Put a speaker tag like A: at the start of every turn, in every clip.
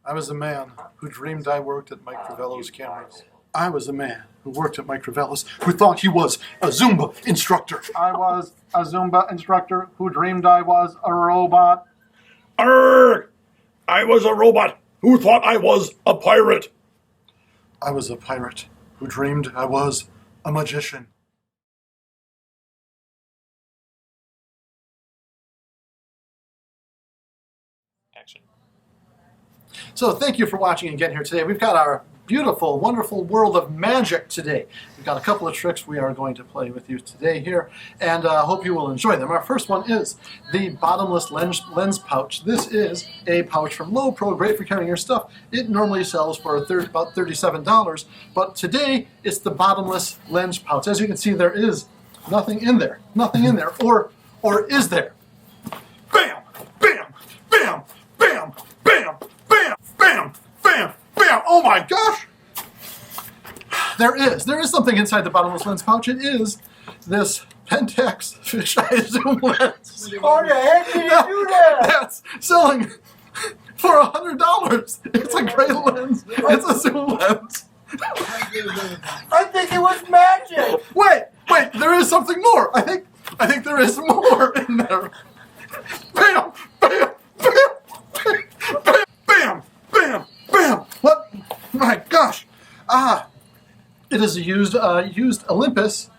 A: I was a man who dreamed I worked at Mike Crivello's cameras. I was a man who worked at Mike Crivello's who thought he was a Zumba instructor.
B: I was a Zumba instructor who dreamed I was a robot.
C: Arrgh! I was a robot who thought I was a pirate.
A: I was a pirate who dreamed I was a magician.
D: Action.
A: So thank you for watching and getting here today. We've got our beautiful, wonderful world of magic today. We've got a couple of tricks we are going to play with you today here, and I hope you will enjoy them. Our first one is the bottomless lens pouch. This is a pouch from Lowepro, great for carrying your stuff. It normally sells for about $37, but today it's the bottomless lens pouch. As you can see, there is nothing in there. Nothing in there. Or is there? Bam! Bam! Bam! Bam! Bam! Bam! Bam! Bam! Bam! Oh my gosh! There is something inside the bottomless lens pouch. It is this Pentax fisheye zoom lens.
B: How the heck did you do that?
A: That's selling for $100. It's a great lens. It's a zoom lens.
B: I think it was magic.
A: Wait, there is something more. I think there is more in there. Bam! Bam! Bam! Bam! Bam! Bam! Bam! What? My gosh! It is a used Olympus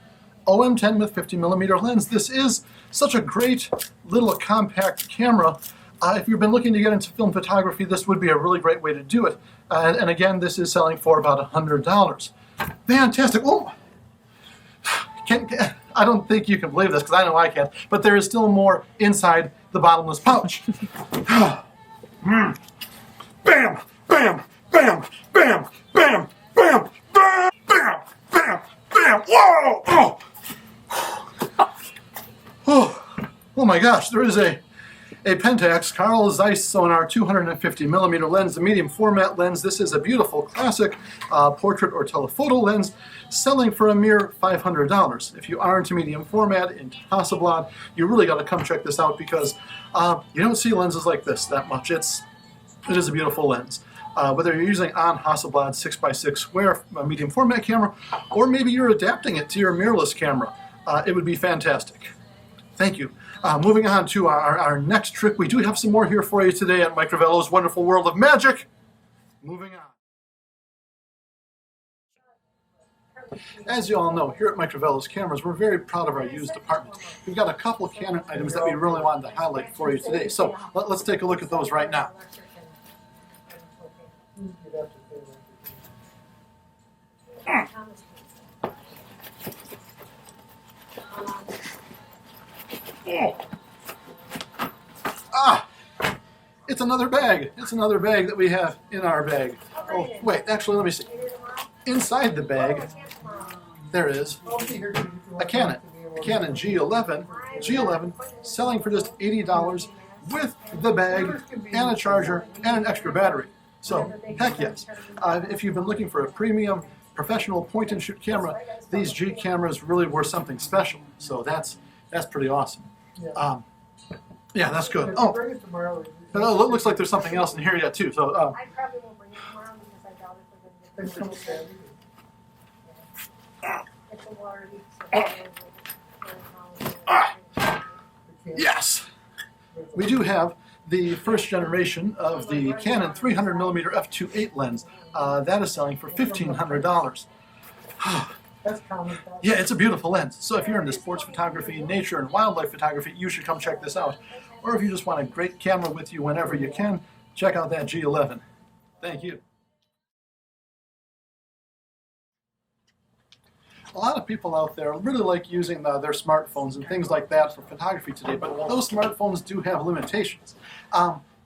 A: OM10 with 50mm lens. This is such a great little compact camera. If you've been looking to get into film photography, this would be a really great way to do it. And again, this is selling for about $100. Fantastic! Oh, I don't think you can believe this, because I know I can't, but there is still more inside the bottomless pouch. Bam! Bam! Bam! Bam! Bam! Bam! Bam! Bam! Bam! Bam! Whoa! Oh my gosh, there is a Pentax Carl Zeiss Sonar 250mm lens, the medium format lens. This is a beautiful classic portrait or telephoto lens, selling for a mere $500. If you are into medium format, into Hasselblad, you really got to come check this out, because you don't see lenses like this that much. It is a beautiful lens. Whether you're using on Hasselblad 6x6 square medium format camera, or maybe you're adapting it to your mirrorless camera, it would be fantastic. Thank you. Moving on to our next trick. We do have some more here for you today at Mike Crivello's wonderful world of magic. Moving on. As you all know, here at Mike Crivello's Cameras, we're very proud of our used department. We've got a couple of Canon items that we really wanted to highlight for you today. So let's take a look at those right now. It's another bag. It's another bag that we have in our bag. Oh, wait, actually, let me see. Inside the bag, there is a Canon G11, selling for just $80 with the bag and a charger and an extra battery. So, heck yes. If you've been looking for a premium professional point-and-shoot camera, these G cameras really were something special. So that's pretty awesome. Yeah, that's good. Oh, it looks like there's something else in here yet too. So,
E: I probably won't bring it tomorrow because I doubt if we're going to get it. It's a water leak.
A: Yes, we do have the first generation of the Canon 300mm f2.8 lens. That is selling for $1,500. Yeah, it's a beautiful lens. So if you're into sports photography, nature, and wildlife photography, you should come check this out. Or if you just want a great camera with you whenever you can, check out that G11. Thank you. A lot of people out there really like using their smartphones and things like that for photography today, but those smartphones do have limitations.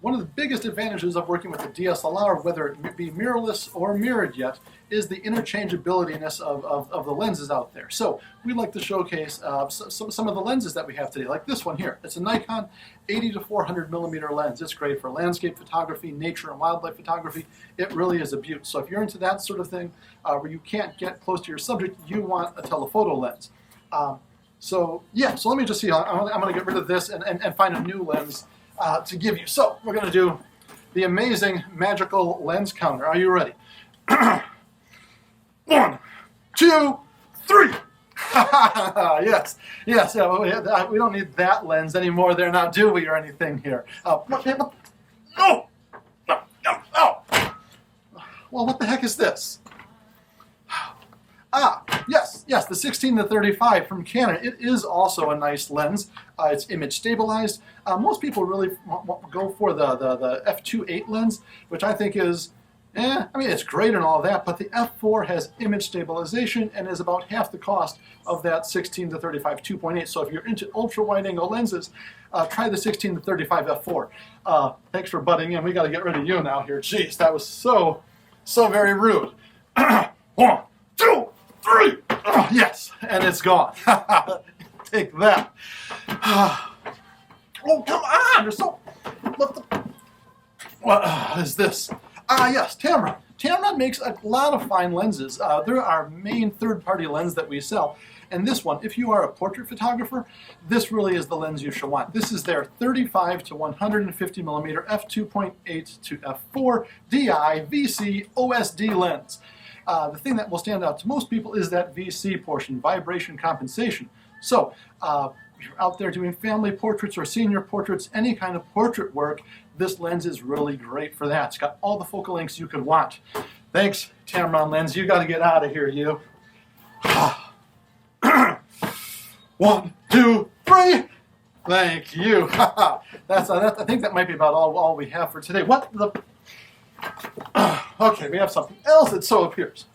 A: One of the biggest advantages of working with a DSLR, whether it be mirrorless or mirrored yet, is the interchangeability-ness of the lenses out there. So we like to showcase some of the lenses that we have today, like this one here. It's a Nikon 80 to 400mm lens. It's great for landscape photography, nature and wildlife photography. It really is a beaut. So if you're into that sort of thing, where you can't get close to your subject, you want a telephoto lens. So let me just see. I'm going to get rid of this and find a new lens to give you. So we're going to do the amazing magical lens counter. Are you ready? 1, 2, 3. Yes, yes. Yeah, we don't need that lens anymore there now, do we, or anything here? No! No! No! No! Well, what the heck is this? Yes, the 16-35 from Canon. It is also a nice lens. It's image stabilized. Most people really go for the f2.8 lens, which I think is, I mean, it's great and all that, but the f4 has image stabilization and is about half the cost of that 16-35 2.8. So if you're into ultra wide angle lenses, try the 16-35 f4. Thanks for butting in. We got to get rid of you now here. Jeez, that was so very rude. 1, 2, 3. Yes, and it's gone. Take that. Oh, come on! You're so. What is this? Yes, Tamron. Tamron makes a lot of fine lenses. They're our main third-party lens that we sell. And this one, if you are a portrait photographer, this really is the lens you should want. This is their 35 to 150 millimeter f2.8 to f4 DI VC OSD lens. The thing that will stand out to most people is that VC portion, vibration compensation. So, if you're out there doing family portraits or senior portraits, any kind of portrait work, this lens is really great for that. It's got all the focal lengths you could want. Thanks, Tamron lens. You got to get out of here, you. 1, 2, 3. Thank you. I think that might be about all we have for today. What the? Okay, we have something else, it so appears.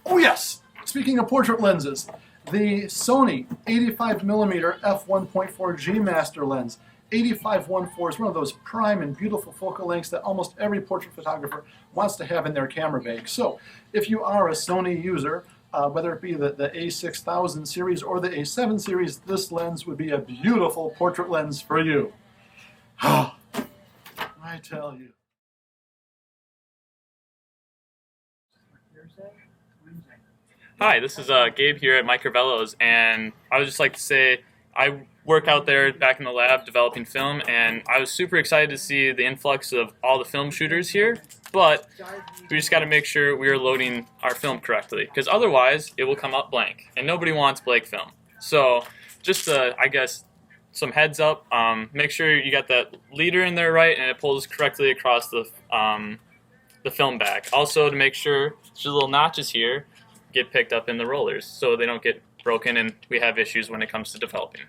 A: Oh yes, speaking of portrait lenses, the Sony 85mm f1.4 G Master lens. 85-1.4 is one of those prime and beautiful focal lengths that almost every portrait photographer wants to have in their camera bag. So, if you are a Sony user, whether it be the A6000 series or the A7 series, this lens would be a beautiful portrait lens for you. I tell you.
D: Hi, this is Gabe here at my Crivello's, and I would just like to say I work out there back in the lab developing film, and I was super excited to see the influx of all the film shooters here, but we just got to make sure we are loading our film correctly, because otherwise it will come up blank, and nobody wants blank film. So just, I guess, some heads up, make sure you got that leader in there right, and it pulls correctly across the film back. Also, to make sure these little notches here get picked up in the rollers so they don't get broken and we have issues when it comes to developing.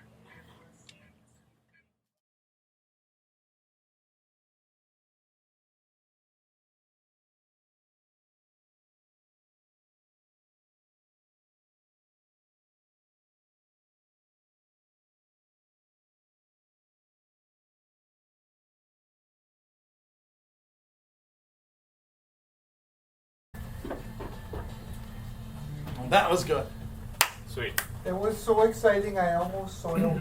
A: That was good.
D: Sweet.
F: It was so exciting, I almost soiled